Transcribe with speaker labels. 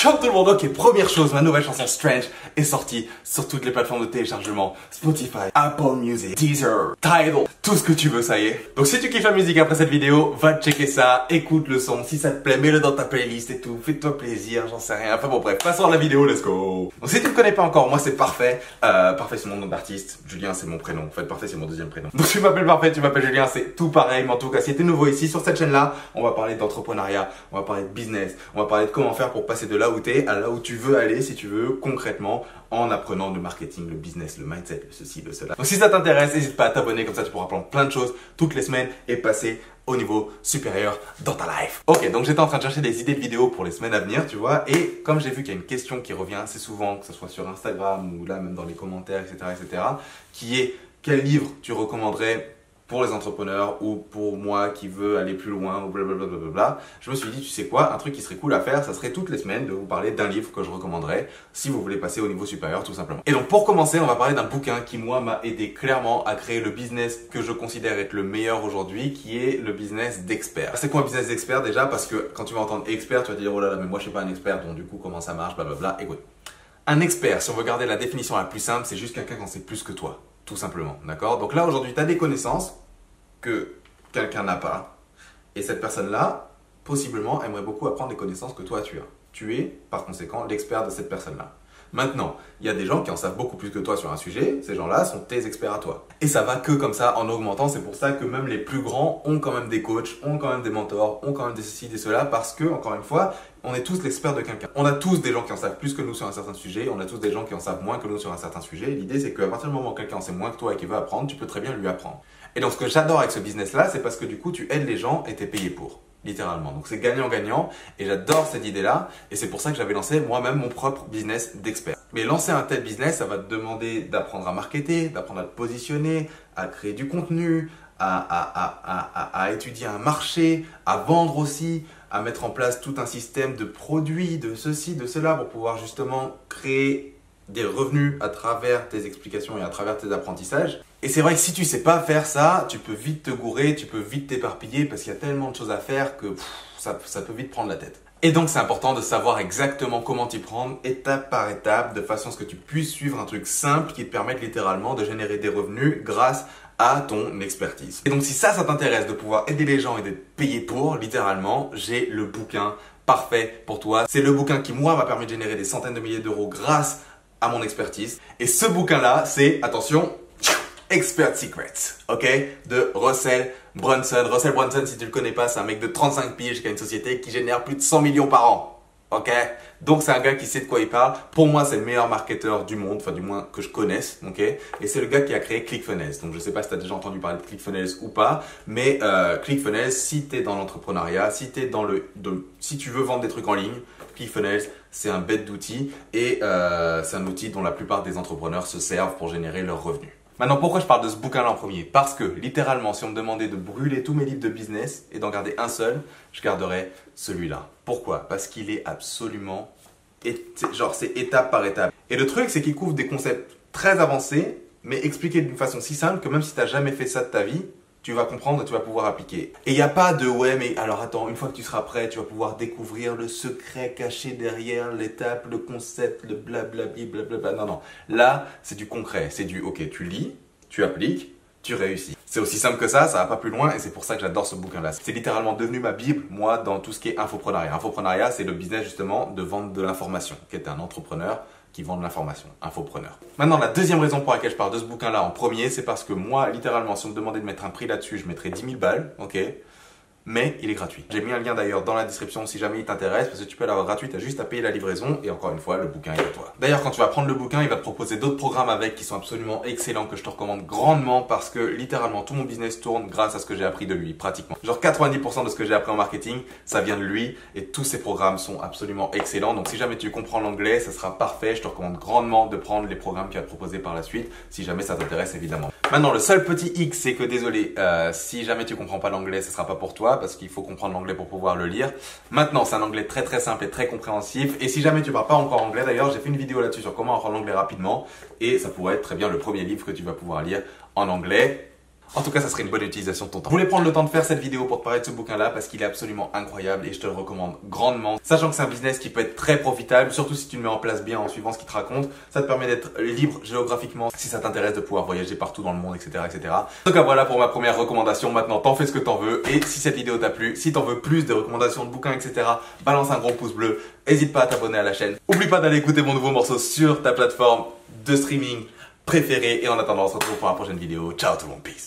Speaker 1: Ciao tout le monde, ok, première chose, ma nouvelle chanson Strange est sortie sur toutes les plateformes de téléchargement, Spotify, Apple Music, Deezer, Tidal, tout ce que tu veux, ça y est. Donc si tu kiffes la musique après cette vidéo, va checker ça, écoute le son, si ça te plaît, mets-le dans ta playlist et tout, fais-toi plaisir, j'en sais rien, enfin bon bref, passons à la vidéo, let's go. Donc si tu me connais pas encore, moi c'est Parfait, Parfait c'est mon nom d'artiste, Julien c'est mon prénom, en fait Parfait c'est mon deuxième prénom. Donc tu m'appelles Parfait, tu m'appelles Julien, c'est tout pareil, mais en tout cas si t'es nouveau ici sur cette chaîne là, on va parler d'entrepreneuriat, on va parler de business, on va parler de comment faire pour passer de là où t'es à là où tu veux aller si tu veux concrètement en apprenant le marketing, le business, le mindset, le ceci, le cela. Donc si ça t'intéresse, n'hésite pas à t'abonner, comme ça tu pourras apprendre plein de choses toutes les semaines et passer au niveau supérieur dans ta life. Ok, donc j'étais en train de chercher des idées de vidéos pour les semaines à venir, tu vois, et comme j'ai vu qu'il y a une question qui revient assez souvent, que ce soit sur Instagram ou là même dans les commentaires, etc., qui est quel livre tu recommanderais pour les entrepreneurs ou pour moi qui veux aller plus loin ou blablabla. Je me suis dit, tu sais quoi, un truc qui serait cool à faire, ça serait toutes les semaines de vous parler d'un livre que je recommanderais si vous voulez passer au niveau supérieur tout simplement. Et donc pour commencer, on va parler d'un bouquin qui moi m'a aidé clairement à créer le business que je considère être le meilleur aujourd'hui, qui est le business d'expert. C'est quoi un business d'expert déjà? Parce que quand tu vas entendre expert, tu vas te dire, oh là là, mais moi je suis pas un expert, donc du coup comment ça marche, blablabla. Écoute, un expert, si on veut garder la définition la plus simple, c'est juste quelqu'un qui en sait plus que toi, tout simplement, d'accord? Donc là aujourd'hui, tu as des connaissances que quelqu'un n'a pas. Et cette personne-là, possiblement, aimerait beaucoup apprendre les connaissances que toi tu as. Tu es, par conséquent, l'expert de cette personne-là. Maintenant, il y a des gens qui en savent beaucoup plus que toi sur un sujet. Ces gens-là sont tes experts à toi. Et ça va que comme ça, en augmentant. C'est pour ça que même les plus grands ont quand même des coachs, ont quand même des mentors, ont quand même des ceci, des cela, parce que, encore une fois, on est tous l'expert de quelqu'un. On a tous des gens qui en savent plus que nous sur un certain sujet, on a tous des gens qui en savent moins que nous sur un certain sujet. L'idée, c'est qu'à partir du moment où quelqu'un en sait moins que toi et qui veut apprendre, tu peux très bien lui apprendre. Et donc, ce que j'adore avec ce business-là, c'est parce que du coup, tu aides les gens et tu es payé pour. Littéralement. Donc, c'est gagnant-gagnant. Et j'adore cette idée-là. Et c'est pour ça que j'avais lancé moi-même mon propre business d'expert. Mais lancer un tel business, ça va te demander d'apprendre à marketer, d'apprendre à te positionner, à créer du contenu, à étudier un marché, à vendre aussi, à mettre en place tout un système de produits, de ceci, de cela, pour pouvoir justement créer des revenus à travers tes explications et à travers tes apprentissages. Et c'est vrai que si tu sais pas faire ça, tu peux vite te gourer, tu peux vite t'éparpiller parce qu'il y a tellement de choses à faire que ça peut vite prendre la tête. Et donc c'est important de savoir exactement comment t'y prendre étape par étape de façon à ce que tu puisses suivre un truc simple qui te permette littéralement de générer des revenus grâce à ton expertise. Et donc si ça t'intéresse de pouvoir aider les gens et d'être payé pour, littéralement, j'ai le bouquin parfait pour toi. C'est le bouquin qui moi m'a permis de générer des centaines de milliers d'euros grâce à mon expertise. Et ce bouquin-là, c'est, attention, Expert Secrets, ok, de Russell Brunson. Russell Brunson, si tu le connais pas, c'est un mec de 35 piges qui a une société qui génère plus de 100 millions par an, ok. Donc c'est un gars qui sait de quoi il parle. Pour moi, c'est le meilleur marketeur du monde, enfin du moins que je connaisse, ok. Et c'est le gars qui a créé ClickFunnels. Donc je sais pas si tu as déjà entendu parler de ClickFunnels ou pas, mais ClickFunnels, si tu es dans l'entrepreneuriat, si tu veux vendre des trucs en ligne, ClickFunnels, c'est un bête d'outil et c'est un outil dont la plupart des entrepreneurs se servent pour générer leurs revenus. Maintenant, pourquoi je parle de ce bouquin-là en premier? Parce que, littéralement, si on me demandait de brûler tous mes livres de business et d'en garder un seul, je garderais celui-là. Pourquoi? Parce qu'il est absolument, genre c'est étape par étape. Et le truc, c'est qu'il couvre des concepts très avancés, mais expliqués d'une façon si simple que même si tu n'as jamais fait ça de ta vie, tu vas comprendre et tu vas pouvoir appliquer. Et il n'y a pas de « ouais, mais alors attends, une fois que tu seras prêt, tu vas pouvoir découvrir le secret caché derrière l'étape, le concept, le blablabli, blablabla. » Non, non. Là, c'est du concret. C'est du « ok, tu lis, tu appliques, tu réussis. » C'est aussi simple que ça va pas plus loin et c'est pour ça que j'adore ce bouquin-là. C'est littéralement devenu ma bible, moi, dans tout ce qui est infoprenariat. Infoprenariat, c'est le business justement de vendre de l'information, qui est un entrepreneur qui vendent l'information, infopreneur. Maintenant, la deuxième raison pour laquelle je parle de ce bouquin-là en premier, c'est parce que moi, littéralement, si on me demandait de mettre un prix là-dessus, je mettrais 10 000 balles, ok? Mais il est gratuit. J'ai mis un lien d'ailleurs dans la description si jamais il t'intéresse, parce que tu peux l'avoir gratuit, tu as juste à payer la livraison et encore une fois, le bouquin est à toi. D'ailleurs, quand tu vas prendre le bouquin, il va te proposer d'autres programmes avec qui sont absolument excellents, que je te recommande grandement parce que littéralement tout mon business tourne grâce à ce que j'ai appris de lui, pratiquement. Genre 90% de ce que j'ai appris en marketing, ça vient de lui et tous ces programmes sont absolument excellents. Donc si jamais tu comprends l'anglais, ça sera parfait. Je te recommande grandement de prendre les programmes qu'il va te proposer par la suite, si jamais ça t'intéresse évidemment. Maintenant, le seul petit hic, c'est que désolé, si jamais tu comprends pas l'anglais, ce sera pas pour toi parce qu'il faut comprendre l'anglais pour pouvoir le lire. Maintenant, c'est un anglais très très simple et très compréhensif. Et si jamais tu parles pas encore anglais, d'ailleurs, j'ai fait une vidéo là-dessus sur comment apprendre l'anglais rapidement et ça pourrait être très bien le premier livre que tu vas pouvoir lire en anglais. En tout cas, ça serait une bonne utilisation de ton temps. Je voulais prendre le temps de faire cette vidéo pour te parler de ce bouquin-là parce qu'il est absolument incroyable et je te le recommande grandement. Sachant que c'est un business qui peut être très profitable, surtout si tu le mets en place bien en suivant ce qu'il te raconte. Ça te permet d'être libre géographiquement si ça t'intéresse, de pouvoir voyager partout dans le monde, etc., etc. En tout cas, voilà pour ma première recommandation. Maintenant, t'en fais ce que t'en veux. Et si cette vidéo t'a plu, si t'en veux plus de recommandations de bouquins, etc., balance un gros pouce bleu. N'hésite pas à t'abonner à la chaîne. Oublie pas d'aller écouter mon nouveau morceau sur ta plateforme de streaming préférée. Et en attendant, on se retrouve pour la prochaine vidéo. Ciao tout le monde, peace.